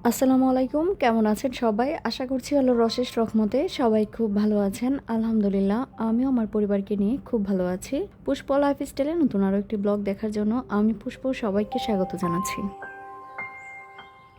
আসসালামু আলাইকুম, কেমন আছেন সবাই? আশা করছি আল্লাহর অশেষ রহমতে সবাই খুব ভালো আছেন। আলহামদুলিল্লাহ, আমিও আমার পরিবারকে নিয়ে খুব ভালো আছি। পুষ্প লাইফস্টাইলে নতুন আরও একটি ব্লগ দেখার জন্য আমি পুষ্প সবাইকে স্বাগত জানাচ্ছি।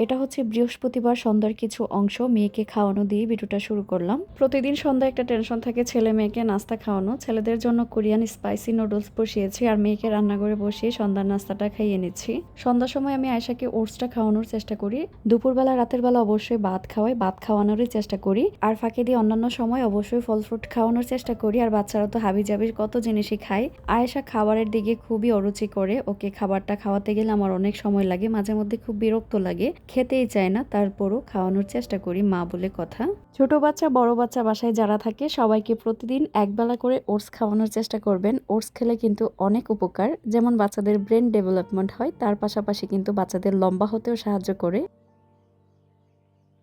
এটা হচ্ছে বৃহস্পতিবার সন্ধ্যার কিছু অংশ মেয়েকে খাওয়ানো দিয়ে ভিডিওটা শুরু করলাম। প্রতিদিন সন্ধ্যায় একটা টেনশন থাকে ছেলে মেয়েকে নাস্তা খাওয়ানো। ছেলেদের জন্য কোরিয়ান স্পাইসি নুডলস বসিয়েছি আর মেয়েকে রান্নাঘরে বসিয়ে সন্ধ্যার নাস্তাটা খাইয়ে নিচ্ছি। সন্ধ্যার সময় আমি আয়েশাকে ওটসটা খাওয়ানোর চেষ্টা করি। দুপুরবেলা রাতের বেলা অবশ্যই ভাত খাওয়াই, ভাত খাওয়ানোরই চেষ্টা করি। আর ফাঁকে দিয়ে অন্যান্য সময় অবশ্যই ফল ফ্রুট খাওয়ানোর চেষ্টা করি। আর বাচ্চারা তো হাবি জাবির কত জিনিসই খায়। আয়েশা খাবারের দিকে খুবই অরুচি করে। ওকে খাবারটা খাওয়াতে গেলে আমার অনেক সময় লাগে, মাঝে মধ্যে খুব বিরক্ত লাগে, খেতেই চায় না। তারপরও খাওয়ানোর চেষ্টা করি, মা বলে কথা। ছোট বাচ্চা বড় বাচ্চা বাসায় যারা থাকে সবাইকে প্রতিদিন একবেলা করে ওটস খাওয়ানোর চেষ্টা করবেন। ওটস খেলে কিন্তু অনেক উপকার, যেমন বাচ্চাদের ব্রেন ডেভেলপমেন্ট হয়, তার পাশাপাশি কিন্তু বাচ্চাদের লম্বা হতেও সাহায্য করে।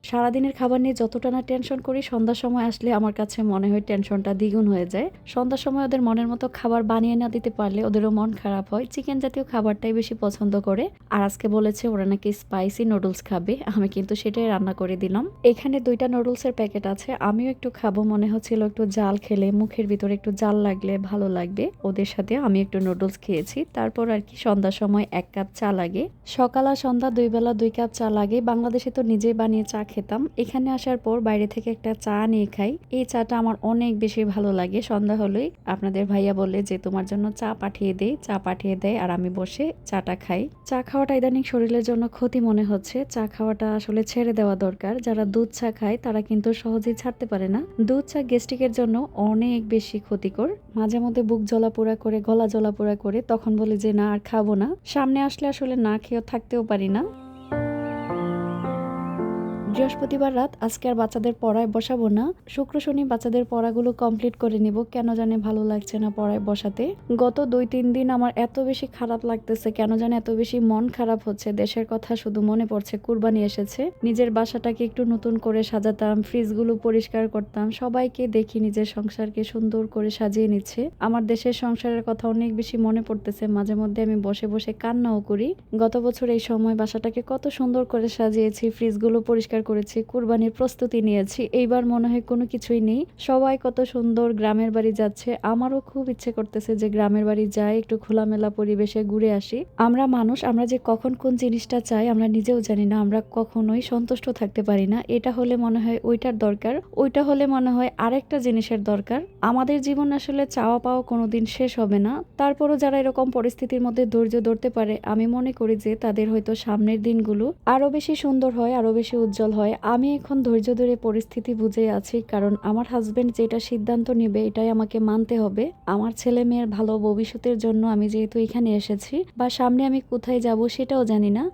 সারাদিনের খাবার নিয়ে যতটা না টেনশন করি, সন্ধ্যার সময় আসলে আমার কাছে মনে হয় টেনশনটা দ্বিগুণ হয়ে যায়। সন্ধ্যার সময় ওদের মনের মতো খাবার বানিয়ে না দিতে পারলে ওদেরও মন খারাপ হয়। চিকেন জাতীয় খাবারটাই বেশি পছন্দ করে। আর আজকে বলেছে ওরা নাকি স্পাইসি নুডলস খাবে, আমি কিন্তু সেটাই রান্না করে দিলাম। এখানে 2টা নুডলসের প্যাকেট আছে, আমিও একটু খাবো মনে হচ্ছিল। একটু জাল খেলে মুখের ভিতরে একটু জাল লাগলে ভালো লাগবে, ওদের সাথে আমি একটু নুডলস খেয়েছি। তারপর আর কি সন্ধ্যার সময় 1 কাপ চা লাগে। সকাল আর সন্ধ্যা 2 বেলা 2 কাপ চা লাগে। বাংলাদেশে তো নিজেই বানিয়ে চা খেতাম, এখানে আসার পর বাইরে থেকে একটা চা নিয়ে খাই। এই চাটা আমার অনেক বেশি ভালো লাগে। সন্ধ্যা হলেই আপনাদের ভাইয়া বলে যে তোমার জন্য চা পাঠিয়ে দেই, চা পাঠিয়ে দেয় আর আমি বসে চাটা খাই। চা খাওয়াটা ইদানিং শরীরের জন্য ক্ষতি মনে হচ্ছে। চা খাওয়াটা আসলে ছেড়ে দেওয়া দরকার। যারা দুধ চা খায় তারা কিন্তু সহজেই ছাড়তে পারে না। দুধ চা গ্যাস্ট্রিকের জন্য অনেক বেশি ক্ষতিকর। মাঝে মধ্যে বুক জ্বলাপোড়া করে, গলা জ্বলাপোড়া করে, তখন বলি যে না আর খাবো না। সামনে আসলে আসলে না খেয়েও থাকতেও পারি না। বৃহস্পতিবার রাত আজকে আর বাচ্চাদের পড়ায় বসাবো না। শুক্র শনি বাচ্চাদের পড়াগুলো কমপ্লিট করে নিব। কেন জানি ভালো লাগছে না পড়ায় বসাতে। গত 2-3 দিন আমার এত বেশি খারাপ লাগতেছে, কেন জানি এত বেশি মন খারাপ হচ্ছে। দেশের কথা শুধু মনে পড়ছে। কুরবানি এসেছে, নিজের বাসাটাকে একটু নতুন করে সাজাতাম, ফ্রিজগুলো পরিষ্কার করতাম, সবাইকে দেখি নিজের সংসারকে সুন্দর করে সাজিয়ে নিচ্ছে। আমার দেশের সংসারের কথা অনেক বেশি মনে পড়তেছে। মাঝে মধ্যে আমি বসে বসে কান্নাও করি। গত বছর এই সময় বাসাটাকে কত সুন্দর করে সাজিয়েছি, ফ্রিজগুলো পরিষ্কার করেছি, কুরবানির প্রস্তুতি নিয়েছি। এইবার মনে হয় কোনো কিছুই নেই। সবাই কত সুন্দর গ্রামের বাড়ি যাচ্ছে, আমারও খুব ইচ্ছে করতেছে যে গ্রামের বাড়ি যাই, একটু খোলামেলা পরিবেশে ঘুরে আসি। আমরা মানুষ, আমরা যে কখন কোন জিনিসটা চাই আমরা নিজেও জানি না। আমরা কখনোই সন্তুষ্ট থাকতে পারি না। এটা হলে মনে হয় ওইটার দরকার, ওইটা হলে মনে হয় আরেকটা জিনিসের দরকার। আমাদের জীবন আসলে চাওয়া পাওয়া কোনোদিন শেষ হবে না। তারপরও যারা এরকম পরিস্থিতির মধ্যে ধৈর্য ধরতে পারে, আমি মনে করি যে তাদের হয়তো সামনের দিনগুলো আরো বেশি সুন্দর হয়, আরো বেশি উজ্জ্বল হয়। আমি এখন ধৈর্য ধরে পরিস্থিতি বুঝে আছি, কারণ আমার হাজবেন্ড যেটা সিদ্ধান্ত নেবে এটাই আমাকে মানতে হবে। আমার ছেলে মেয়ের ভালো ভবিষ্যতের জন্য আমি যেহেতু এখানে এসেছি, বা সামনে আমি কোথায় যাব সেটাও জানি না,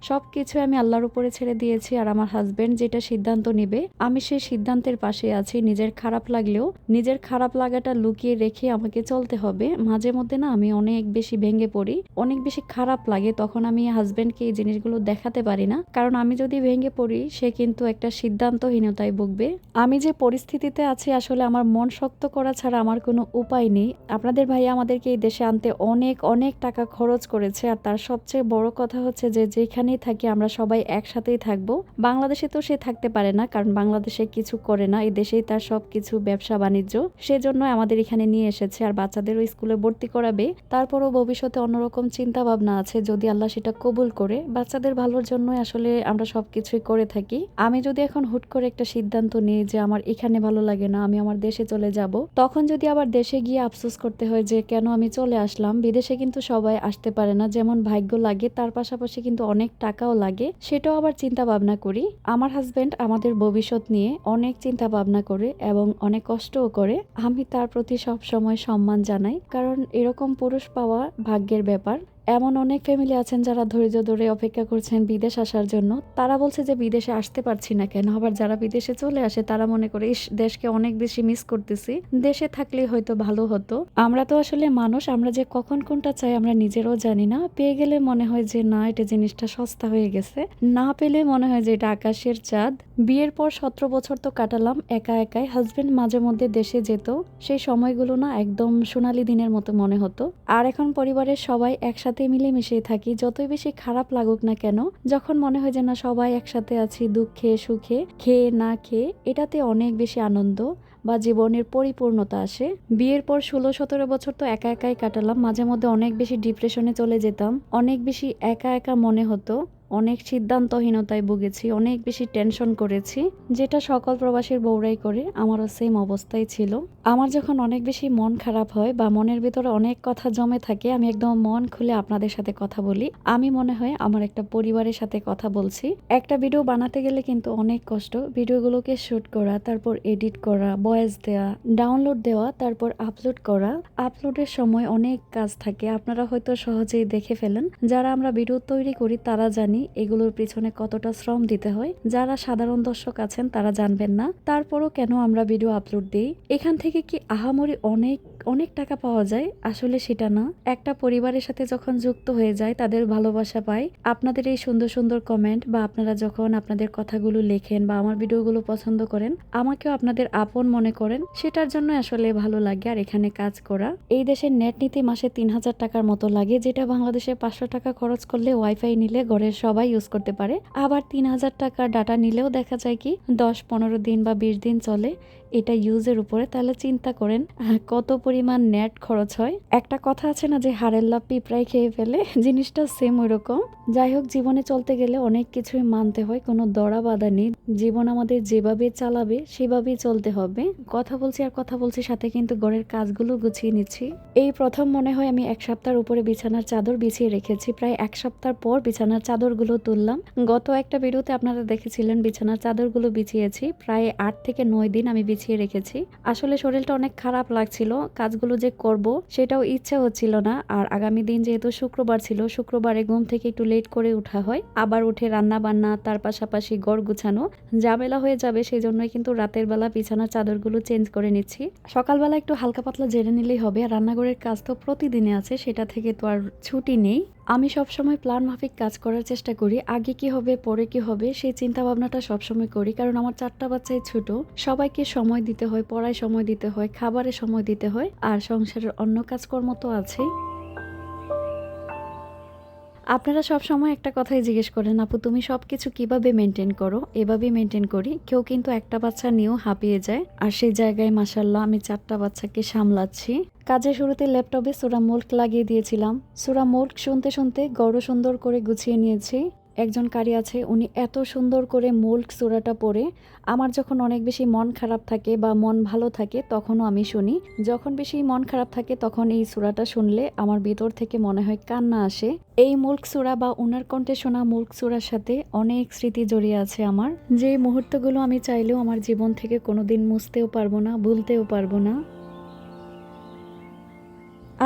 সবকিছু আমি আল্লাহর উপরে ছেড়ে দিয়েছি। আর আমার হাজবেন্ড যেটা সিদ্ধান্ত নেবে আমি সেই সিদ্ধান্তের পাশে আছি। নিজের খারাপ লাগলেও নিজের খারাপ লাগাটা লুকিয়ে রেখে আমাকে চলতে হবে। মাঝে মধ্যে না আমি অনেক বেশি ভেঙে পড়ি, অনেক বেশি খারাপ লাগে, তখন আমি হাজবেন্ডকে এই জিনিসগুলো দেখাতে পারি না। কারণ আমি যদি ভেঙে পড়ি সে কিন্তু একটা সিদ্ধান্তহীনতায় ভুগবে। আমি যে পরিস্থিতিতে আছি আসলে আমার মন শক্ত করা ছাড়া আমার কোনো উপায় নেই। আপনাদের ভাইয়া আমাদেরকে এই দেশে আনতে অনেক অনেক টাকা খরচ করেছে। আর তার সবচেয়ে বড় কথা হচ্ছে যে যেখানেই থাকি আমরা সবাই একসাথেই থাকবো। বাংলাদেশে তো সে থাকতে পারে না, কারণ বাংলাদেশে কিছু করে না, এই দেশেই তার সবকিছু ব্যবসা বাণিজ্য। সেজন্য আমাদের এখানে নিয়ে এসেছে। আর বাচ্চাদেরও স্কুলে ভর্তি করাবে। তারপরও ভবিষ্যতে অন্যরকম চিন্তা ভাবনা আছে, যদি আল্লাহ সেটা কবুল করে। বাচ্চাদের ভালোর জন্যই আসলে আমরা সবকিছুই করে থাকি। আমি যদি এখন হুট করে একটা সিদ্ধান্ত নিই যে আমার এখানে ভালো লাগে না, আমি আমার দেশে চলে যাব, তখন যদি আবার দেশে গিয়ে আফসোস করতে হয় যে কেন আমি চলে আসলাম। বিদেশে কিন্তু সবাই আসতে পারে না, যেমন ভাগ্য লাগে তার পাশাপাশি কিন্তু অনেক টাকাও লাগে, সেটাও আবার চিন্তা ভাবনা করি। আমার হাজবেন্ড আমাদের ভবিষ্যৎ নিয়ে অনেক চিন্তা ভাবনা করে এবং অনেক কষ্টও করে। আমি তার প্রতি সব সময় সম্মান জানাই, কারণ এরকম পুরুষ পাওয়া ভাগ্যের ব্যাপার। এমন অনেক ফ্যামিলি আছেন যারা ধৈর্য ধরে অপেক্ষা করছেন বিদেশ আসার জন্য। তারা বলছে যে বিদেশে আসতে পারছি না কেন। আবার যারা বিদেশে চলে আসে তারা মনে করে ইস, দেশকে অনেক বেশি মিস করতেছি, দেশে থাকলে হয়তো ভালো হতো। আমরা তো আসলে মানুষ, আমরা যে কখন কোনটা চাই আমরা নিজেরাও জানি না। পেয়ে গেলে মনে হয় যে না, এটা জিনিসটা সস্তা হয়ে গেছে, না পেলে মনে হয় যে এটা আকাশের চাঁদ। বিয়ের পর 17 বছর তো কাটালাম একা একাই। হাজবেন্ড মাঝে মধ্যে দেশে যেত, সেই সময়গুলো না একদম সোনালী দিনের মতো মনে হতো। আর এখন পরিবারের সবাই একসাথে একসাথে মিলেমিশেই থাকি। যতই বেশি খারাপ লাগুক না কেন, যখন মনে হয় যে না সবাই একসাথে আছি দুঃখে সুখে, খেয়ে না খেয়ে, এটাতে অনেক বেশি আনন্দ বা জীবনের পরিপূর্ণতা আসে। বিয়ের পর 16-17 বছর তো একা একাই কাটালাম। মাঝে মধ্যে অনেক বেশি ডিপ্রেশনে চলে যেতাম, অনেক বেশি একা একা মনে হতো, অনেক সিদ্ধান্তহীনতায় ভুগেছি, অনেক বেশি টেনশন করেছি, যেটা সকল প্রবাসীর বউরাই করে। আমারও সেম অবস্থাই ছিল। আমার যখন অনেক বেশি মন খারাপ হয় বা মনের ভিতরে অনেক কথা জমে থাকে, আমি একদম মন খুলে আপনাদের সাথে কথা বলি। আমি মনে হয় আমার একটা পরিবারের সাথে কথা বলছি। একটা ভিডিও বানাতে গেলে কিন্তু অনেক কষ্ট। ভিডিওগুলোকে শুট করা, তারপর এডিট করা, ভয়েস দেওয়া, ডাউনলোড দেওয়া, তারপর আপলোড করা। আপলোডের সময় অনেক কাজ থাকে, আপনারা হয়তো সহজেই দেখে ফেলেন। যারা আমরা ভিডিও তৈরি করি তারা জানি এগুলোর পিছনে কতটা শ্রম দিতে হয়। যারা সাধারণ দর্শক আছেন তারা জানবেন না। তারপরও কেন আমরা ভিডিও আপলোড দিই? এখান থেকে কি আহামরি অনেক অনেক টাকা পাওয়া যায়? আসলে সেটা না। একটা পরিবারের সাথে যখন যুক্ত হয়ে যায়, তাদের ভালোবাসা পায়, আপনাদের এই সুন্দর সুন্দর কমেন্ট বা আপনারা যখন আপনাদের কথাগুলো লেখেন বা আমার ভিডিওগুলো পছন্দ করেন, আমাকেও আপনাদের আপন মনে করেন, সেটার জন্য আসলে ভালো লাগে আর এখানে কাজ করা। এই দেশের নেট নিতে মাসে 3000 টাকার মতো লাগে, যেটা বাংলাদেশে 500 টাকা খরচ করলে ওয়াইফাই নিলে ঘরের সবাই ইউজ করতে পারে। আবার 3000 টাকার ডাটা নিলেও দেখা যায় কি 10-15 দিন বা 20 দিন চলে। এটা ইউজের উপরে। তাহলে চিন্তা করেন কত পরিমাণ নেট খরচ হয়। একটা কথা আছে না যে হাড়ের লাভ পিঁপড়ায় খেয়ে ফেলে, জিনিসটা সেম ওইরকম। যাই হোক, জীবনে চলতে গেলে অনেক কিছুই মানতে হয়, কোনো দড়া বাঁধা নেই। জীবন আমাদের যেভাবে চালাবে সেভাবেই চলতে হবে। কথা বলছি আর কথা বলছি, সাথে কিন্তু ঘরের কাজগুলো গুছিয়ে নিচ্ছি। এই প্রথম মনে হয় আমি 1 সপ্তাহের উপরে বিছানার চাদর বিছিয়ে রেখেছি। প্রায় 1 সপ্তাহ পর বিছানার চাদরগুলো তুললাম। গত একটা ভিডিওতে আপনারা দেখেছিলেন বিছানার চাদরগুলো বিছিয়েছি। প্রায় 8 থেকে 9 দিন আমি বিছিয়ে রেখেছি। আসলে শরীরটা অনেক খারাপ লাগছিল, কাজগুলো যে করব সেটাও ইচ্ছা হচ্ছিল না। আর আগামী দিন যেহেতু শুক্রবার ছিল, শুক্রবারে ঘুম থেকে একটু লেট করে উঠা হয়, আবার উঠে রান্না বান্না, তার পাশাপাশি ঘর গুছানো ঝামেলা হয়ে যাবে, সেই জন্যই কিন্তু রাতের বেলা বিছানার চাদরগুলো চেঞ্জ করে নিচ্ছি। সকালবেলা একটু হালকা পাতলা জেনে নিলেই হবে। রান্নাঘরের কাজ তো প্রতিদিনে আছে, সেটা থেকে তো আর ছুটি নেই। আমি সবসময় প্ল্যান মাফিক কাজ করার চেষ্টা করি। আগে কি হবে পরে কি হবে সেই চিন্তা ভাবনাটা সবসময় করি, কারণ আমার 4টা বাচ্চাই ছোট। সবাইকে সময় দিতে হয়, পড়ায় সময় দিতে হয়, খাবারে সময় দিতে হয়, আর সংসারের অন্য কাজকর্ম তো আছেই। আপনারা সব সময় একটা কথাই জিজ্ঞেস করেন, আপু তুমি সবকিছু কিভাবে মেনটেন করো? এভাবেই মেনটেন করি। কেউ কিন্তু একটা বাচ্চা নিয়েও হাঁপিয়ে যায়, আর সেই জায়গায় মাশাআল্লাহ আমি 4টা বাচ্চাকে সামলাচ্ছি। কাজের শুরুতে ল্যাপটপে সূরা মুলক লাগিয়ে দিয়েছিলাম। সূরা মুলক শুনতে শুনতে গড় সুন্দর করে গুছিয়ে নিয়েছি। একজন কারি আছে, উনি এত সুন্দর করে মুলক সূরাটা পড়ে। আমার যখন অনেক বেশি মন খারাপ থাকে বা মন ভালো থাকে তখনও আমি শুনি। যখন বেশি মন খারাপ থাকে তখন এই সূরাটা শুনলে আমার ভিতর থেকে মনে হয় কান্না আসে। এই মুলক সূরা বা উনার কণ্ঠে শোনা মুলক সূরার সাথে অনেক স্মৃতি জড়িয়ে আছে আমার, যে মুহূর্তগুলো আমি চাইলেও আমার জীবন থেকে কোনোদিন মুছতেও পারবো না, ভুলতেও পারবো না।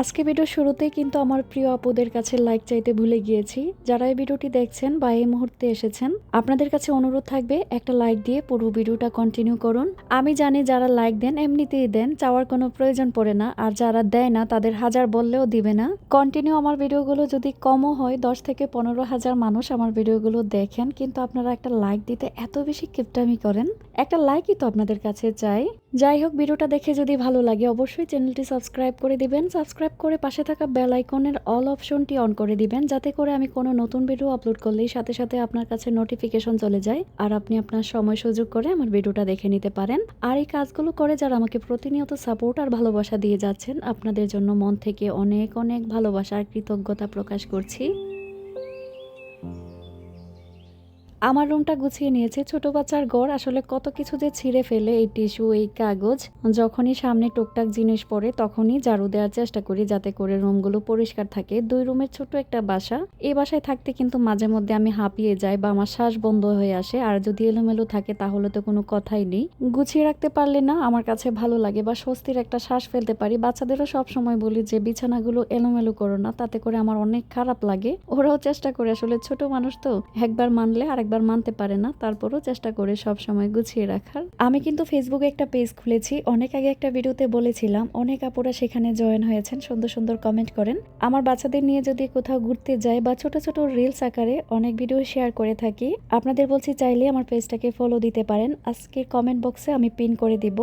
আজকে ভিডিও শুরুতেই কিন্তু আমার প্রিয় আপুদের কাছে লাইক চাইতে ভুলে গিয়েছি। যারা এই ভিডিওটি দেখছেন বা এই মুহূর্তে এসেছেন, আপনাদের কাছে অনুরোধ থাকবে একটা লাইক দিয়ে পুরো ভিডিওটা কন্টিনিউ করুন। আমি জানি যারা লাইক দেন এমনিতেই দেন, চাওয়ার কোনো প্রয়োজন পড়ে না, আর যারা দেয় না তাদের হাজার বললেও দিবে না। কন্টিনিউ আমার ভিডিওগুলো যদি কমও হয়, 10 থেকে 15,000 মানুষ আমার ভিডিওগুলো দেখেন, কিন্তু আপনারা একটা লাইক দিতে এত বেশি কিপটামি করেন। একটা লাইকই তো আপনাদের কাছে চাই। যাই হোক, ভিডিওটা দেখে যদি ভালো লাগে অবশ্যই চ্যানেলটি সাবস্ক্রাইব করে দিবেন। সাবস্ক্রাইব করে পাশে থাকা বেল আইকনের অল অপশনটি অন করে দিবেন, যাতে করে আমি কোনো নতুন ভিডিও আপলোড করলেই সাথে সাথে আপনার কাছে নোটিফিকেশন চলে যায়, আর আপনি আপনার সময় সুযোগ করে আমার ভিডিওটা দেখে নিতে পারেন। আর এই কাজগুলো করে যারা আমাকে প্রতিনিয়ত সাপোর্ট আর ভালোবাসা দিয়ে যাচ্ছেন, আপনাদের জন্য মন থেকে অনেক অনেক ভালোবাসা আর কৃতজ্ঞতা প্রকাশ করছি। আমার রুমটা গুছিয়ে নিয়েছে। ছোট বাচ্চার ঘর আসলে কত কিছু যে ছিঁড়ে ফেলে, এই টিস্যু, এই কাগজ। যখনই সামনে টুকটাক জিনিস পড়ে তখনই ঝাড়ু দেওয়ার চেষ্টা করি, যাতে করে রুমগুলো পরিষ্কার থাকে। 2 রুমের ছোট একটা বাসা। এই বাসায় থাকতে কিন্তু মাঝে মধ্যে আমি হাঁপিয়ে যাই বা আমার শ্বাস বন্ধ হয়ে আসে, আর যদি এলোমেলো থাকে তাহলে তো কোনো কথাই নেই। গুছিয়ে রাখতে পারলে না আমার কাছে ভালো লাগে বা স্বস্তির একটা শ্বাস ফেলতে পারি। বাচ্চাদেরও সব সময় বলি যে বিছানাগুলো এলোমেলো করো না, তাতে করে আমার অনেক খারাপ লাগে। ওরাও চেষ্টা করে, আসলে ছোট মানুষ তো একবার মানলে আরেকবার একবার মানতে পারে না, তারপরও চেষ্টা করে সব সময় গুছিয়ে রাখার। আমি কিন্তু ফেসবুকে একটা পেজ খুলেছি, অনেক আগে একটা ভিডিওতে বলেছিলাম, অনেক আপুরা সেখানে জয়েন হয়েছেন, সুন্দর সুন্দর কমেন্ট করেন। আমার বাচ্চাদের নিয়ে যদি কোথাও ঘুরতে যাই বা ছোট ছোট রিলস আকারে অনেক ভিডিও শেয়ার করে থাকি, আপনাদের বলছি চাইলে আমার পেজটাকে ফলো দিতে পারেন। আজকের কমেন্ট বক্সে আমি পিন করে দিব।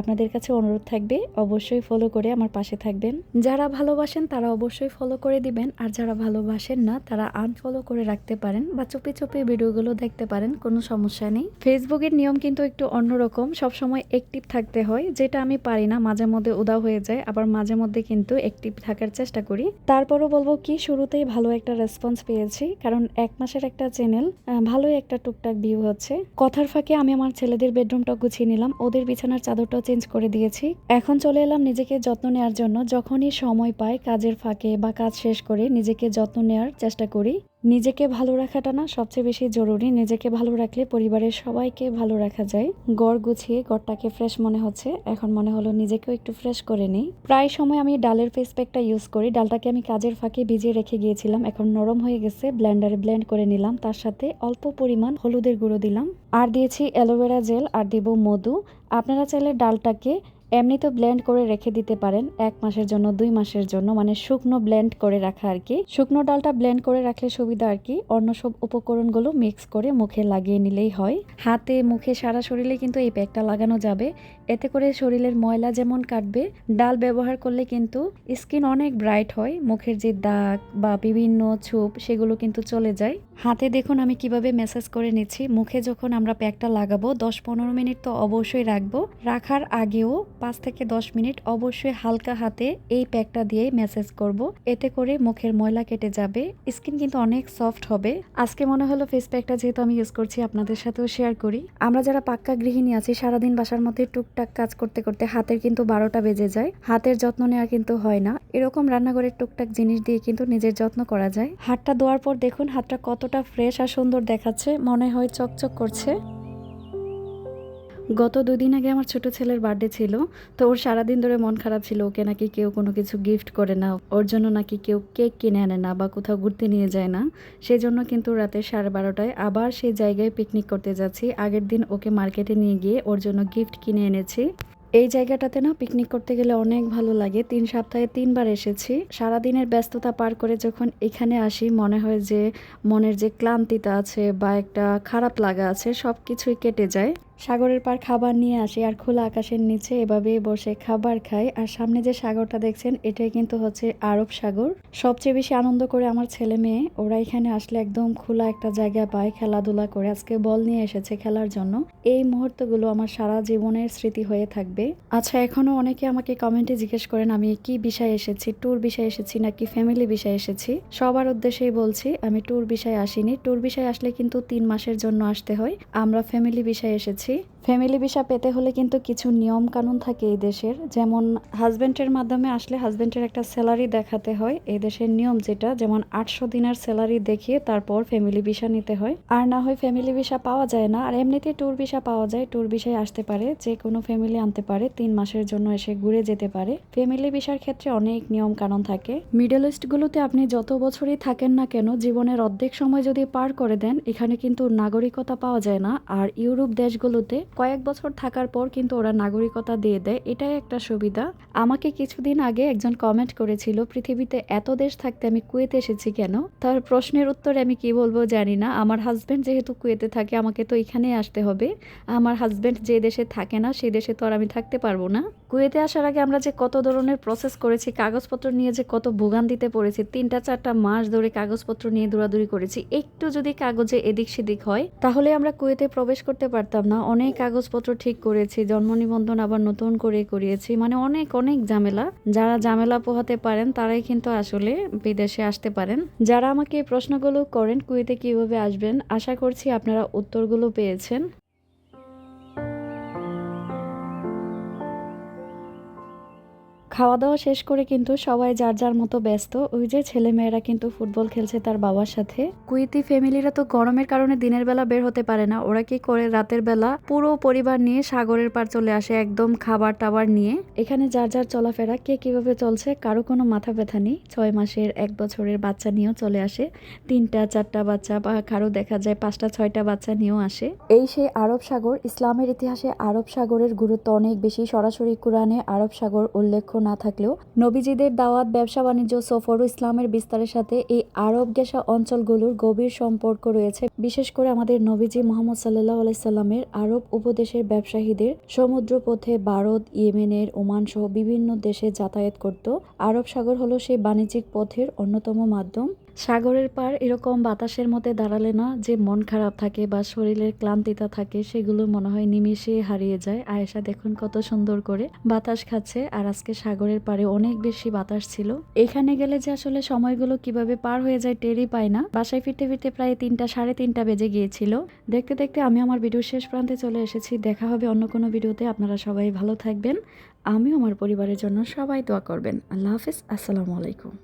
আপনাদের কাছে অনুরোধ থাকবে অবশ্যই ফলো করে আমার পাশে থাকবেন। যারা ভালোবাসেন তারা অবশ্যই ফলো করে দিবেন, আর যারা ভালোবাসেন না তারা আনফলো করে রাখতে পারেন বা চুপি চুপি ভিডিওগুলো দেখতে পারেন, কোনো সমস্যা নেই। ফেসবুকের নিয়ম কিন্তু একটু অন্যরকম, সবসময় অ্যাক্টিভ থাকতে হয়, যেটা আমি পারি না, মাঝে মধ্যে উদাও হয়ে যায়, আবার মাঝে মধ্যে কিন্তু অ্যাক্টিভ থাকার চেষ্টা করি। তারপরও বলবো কি, শুরুতেই ভালো একটা রেসপন্স পেয়েছি, কারণ 1 মাসের একটা চ্যানেল, ভালোই একটা টুকটাক ভিউ হচ্ছে। কথার ফাঁকে আমি আমার ছেলেদের বেডরুমটা গুছিয়ে নিলাম, ওদের বিছানার চাদরটাও চেঞ্জ করে দিয়েছি। এখন চলে এলাম নিজেকে যত্ন নেওয়ার জন্য। যখনই সময় পাই কাজের ফাঁকে বা কাজ শেষ করে নিজেকে যত্ন নেওয়ার চেষ্টা করি। নিজেকে ভালো রাখাটা না সবচেয়ে বেশি জরুরি। নিজেকে ভালো রাখলে পরিবারের সবাইকে ভালো রাখা যায়। ঘর গুছিয়ে ঘরটাকে ফ্রেশ মনে হচ্ছে, এখন মনে হলো নিজেকেও একটু ফ্রেশ করে নিই। প্রায় সময় আমি ডালের ফেস প্যাকটা ইউজ করি। ডালটাকে আমি কাজের ফাঁকে ভিজিয়ে রেখে গিয়েছিলাম, এখন নরম হয়ে গেছে, ব্লেন্ডারে ব্লেন্ড করে নিলাম। তার সাথে অল্প পরিমাণ হলুদের গুঁড়ো দিলাম, আর দিয়েছি অ্যালোভেরা জেল, আর দিব মধু। আপনারা চাইলে ডালটাকে এমনিতে ব্লেন্ড করে রেখে দিতে পারেন 1 মাসের জন্য, 2 মাসের জন্য, মানে শুকনো ব্লেন্ড করে রাখা আর কি। শুকনো ডালটা ব্লেন্ড করে রাখলে সুবিধা আর কি। অন্য সব উপকরণগুলো মিক্স করে মুখে লাগিয়ে নিলেই হয়। হাতে, মুখে, সারা শরীরে কিন্তু এই প্যাকটা লাগানো যাবে। এতে করে শরীরের ময়লা যেমন কাটবে, ডাল ব্যবহার করলে কিন্তু স্কিন অনেক ব্রাইট হয়। মুখের যে দাগ বা বিভিন্ন ছোপ সেগুলো কিন্তু চলে যায়। হাতে দেখুন আমি কিভাবে ম্যাসাজ করে নিচ্ছি। মুখে যখন আমরা প্যাকটা লাগাবো 10-15 মিনিট তো অবশ্যই রাখবো। রাখার আগেও 5 থেকে 10 মিনিট অবশ্যই হালকা হাতে এই প্যাকটা দিয়ে ম্যাসাজ করব। এতে করে মুখের ময়লা কেটে যাবে, স্কিন কিন্তু অনেক সফট হবে। আজকে মনে হলো ফেস প্যাকটা যেহেতু আমি ইউজ করছি আপনাদের সাথেও শেয়ার করি। আমরা যারা পাক্কা গৃহিণী আছি, সারাদিন বাসার মধ্যে টুকটাক কাজ করতে করতে হাতের কিন্তু 12টা বেজে যায়। হাতের যত্ন নেওয়া কিন্তু হয় না। এরকম রান্নাঘরের টুকটাক জিনিস দিয়ে কিন্তু নিজের যত্ন করা যায়। হাতটা ধোয়ার পর দেখুন হাতটা কতটা ফ্রেশ আর সুন্দর দেখাচ্ছে, মনে হয় চকচক করছে। গত 2 দিন আগে আমার ছোট ছেলের বার্থডে ছিল, তো ওর সারাদিন ধরে মন খারাপ ছিল। ওকে নাকি কেউ কোনো কিছু গিফট করে না, ওর জন্য নাকি কেউ কেক কিনে আনে না বা কোথাও ঘুরতে নিয়ে যায় না। সেজন্য কিন্তু রাতে 12:30টায় আবার সেই জায়গায় পিকনিক করতে যাচ্ছি। আগের দিন ওকে মার্কেটে নিয়ে গিয়ে ওর জন্য গিফট কিনে এনেছি। এই জায়গাটাতে না পিকনিক করতে গেলে অনেক ভালো লাগে। 3 সপ্তাহে 3 বার এসেছি। সারাদিনের ব্যস্ততা পার করে যখন এখানে আসি, মনে হয় যে মনের যে ক্লান্তিটা আছে বা একটা খারাপ লাগা আছে সব কিছুই কেটে যায়। সাগরের পার খাবার নিয়ে আসি, আর খোলা আকাশের নিচে এভাবে বসে খাবার খাই। আর সামনে যে সাগরটা দেখছেন এটাই কিন্তু হচ্ছে আরব সাগর। সবচেয়ে বেশি আনন্দ করে আমার ছেলে মেয়ে, ওরা এখানে আসলে একদম খোলা একটা জায়গা পায় খেলাধুলা করে। আজকে বল নিয়ে এসেছে খেলার জন্য। এই মুহূর্তগুলো আমার সারা জীবনের স্মৃতি হয়ে থাকবে। আচ্ছা, এখনো অনেকে আমাকে কমেন্টে জিজ্ঞেস করেন আমি কি বিষয়ে এসেছি, ট্যুর বিষয়ে এসেছি নাকি ফ্যামিলি বিষয়ে এসেছি। সবার উদ্দেশ্যেই বলছি আমি ট্যুর বিষয়ে আসিনি। ট্যুর বিষয়ে আসলে কিন্তু 3 মাসের জন্য আসতে হয়। আমরা ফ্যামিলি বিষয়ে এসেছি। ফ্যামিলি ভিসা পেতে হলে কিন্তু কিছু নিয়ম কানুন থাকে এই দেশের। যেমন হাজবেন্ডের মাধ্যমে আসলে হাজবেন্ডের একটা স্যালারি দেখাতে হয়। এই দেশের নিয়ম যেটা, যেমন 800 দিনের স্যালারি দেখিয়ে তারপর ফ্যামিলি ভিসা নিতে হয়। আর না হয় ফ্যামিলি ভিসা পাওয়া যায় না। আর এমনিতে ট্যুর ভিসা পাওয়া যায়। ট্যুর ভিসায় আসতে পারে, যে কোনো ফ্যামিলি আনতে পারে, 3 মাসের জন্য এসে ঘুরে যেতে পারে। ফ্যামিলি ভিসার ক্ষেত্রে অনেক নিয়ম কানুন থাকে। মিডল ইস্ট গুলোতে আপনি যত বছরই থাকেন না কেন, জীবনের অর্ধেক সময় যদি পার করে দেন, এখানে কিন্তু নাগরিকতা পাওয়া যায় না। আর ইউরোপ দেশগুলোতে কয়েক বছর থাকার পর কিন্তু ওরা নাগরিকতা দিয়ে দেয়, এটাই একটা সুবিধা। আমাকে কিছুদিন আগে একজন কমেন্ট করেছিল পৃথিবীতে এত দেশ থাকতে আমি কুয়েতে এসেছি কেন। তার প্রশ্নের উত্তরে আমি কি বলবো জানি না। আমার হাজবেন্ড যেহেতু কুয়েতে থাকে, আমাকে তো এখানে আসতে হবে। আমার হাজবেন্ড যে দেশে থাকে না সেই দেশে তো আর আমি থাকতে পারবো না। কুয়েতে আসার আগে আমরা যে কত ধরনের প্রসেস করেছি, কাগজপত্র নিয়ে যে কত ভোগান্তিতে পড়েছি, 3-4টা মাস ধরে কাগজপত্র নিয়ে দৌড়াদৌড়ি করেছি। একটু যদি কাগজে এদিক সেদিক হয় তাহলে আমরা কুয়েতে প্রবেশ করতে পারতাম না। অনেক কাগজপত্র ঠিক করেছি, জন্ম নিবন্ধন আবার নতুন করে করিয়েছি, মানে অনেক অনেক ঝামেলা। যারা ঝামেলা পোহাতে পারেন তারাই কিন্তু আসলে বিদেশে আসতে পারেন। যারা আমাকে এই প্রশ্নগুলো করেন কুয়েতে কিভাবে আসবেন, আশা করছি আপনারা উত্তরগুলো পেয়েছেন। খাওয়া দাওয়া শেষ করে কিন্তু সবাই যার যার মতো ব্যস্ত। ওই যে ছেলেমেয়েরা কিন্তু ফুটবল খেলছে তার বাবার সাথে। কুইতি ফ্যামিলিরা তো গরমের কারণে দিনের বেলা বের হতে পারে না, ওরা কি করে রাতের বেলা পুরো পরিবার নিয়ে সাগরের পার চলে আসে একদম খাবার টাবার নিয়ে। এখানে যার যার চলাফেরা কে কিভাবে চলছে কারো কোনো মাথা ব্যথা নেই। 6 মাসের 1 বছরের বাচ্চা নিয়েও চলে আসে, 3টা 4টা বাচ্চা বা কারো দেখা যায় 5টা 6টা বাচ্চা নিয়েও আসে। এই সেই আরব সাগর। ইসলামের ইতিহাসে আরব সাগরের গুরুত্ব অনেক বেশি। সরাসরি কোরআনে আরব সাগর উল্লেখ না থাকলেও নবীজিদের দাওয়াত, ব্যবসা বাণিজ্য, সফর ও ইসলামের বিস্তারের সাথে এই আরব ঘেঁষা অঞ্চলগুলোর গভীর সম্পর্ক রয়েছে। বিশেষ করে আমাদের নবীজি মোহাম্মদ সাল্লাল্লাহু আলাইহি সাল্লামের আরব উপদেশের ব্যবসায়ীদের সমুদ্রপথে ভারত, ইয়েমেনের ওমান সহ বিভিন্ন দেশে যাতায়াত করত। আরব সাগর হলো সেই বাণিজ্যিক পথের অন্যতম মাধ্যম। সাগরের পার এরকম বাতাসের মধ্যে দাঁড়ালে না যে মন খারাপ থাকে বা শরীরের ক্লান্তিতা থাকে সেগুলো মনে হয় নিমিষে হারিয়ে যায়। আয়েশা দেখুন কত সুন্দর করে বাতাস খাচ্ছে, আর আজকে সাগরের পাড়ে অনেক বেশি বাতাস ছিল। এখানে গেলে যে আসলে সময়গুলো কিভাবে পার হয়ে যায় টেরই পায় না। বাসায় ফিরতে ফিরতে প্রায় 3টা 3:30 বেজে গিয়েছিল। দেখতে দেখতে আমি আমার ভিডিওর শেষ প্রান্তে চলে এসেছি। দেখা হবে অন্য কোনো ভিডিওতে। আপনারা সবাই ভালো থাকবেন, আমিও আমার পরিবারের জন্য সবাই দোয়া করবেন। আল্লাহ হাফিজ, আসসালামু আলাইকুম।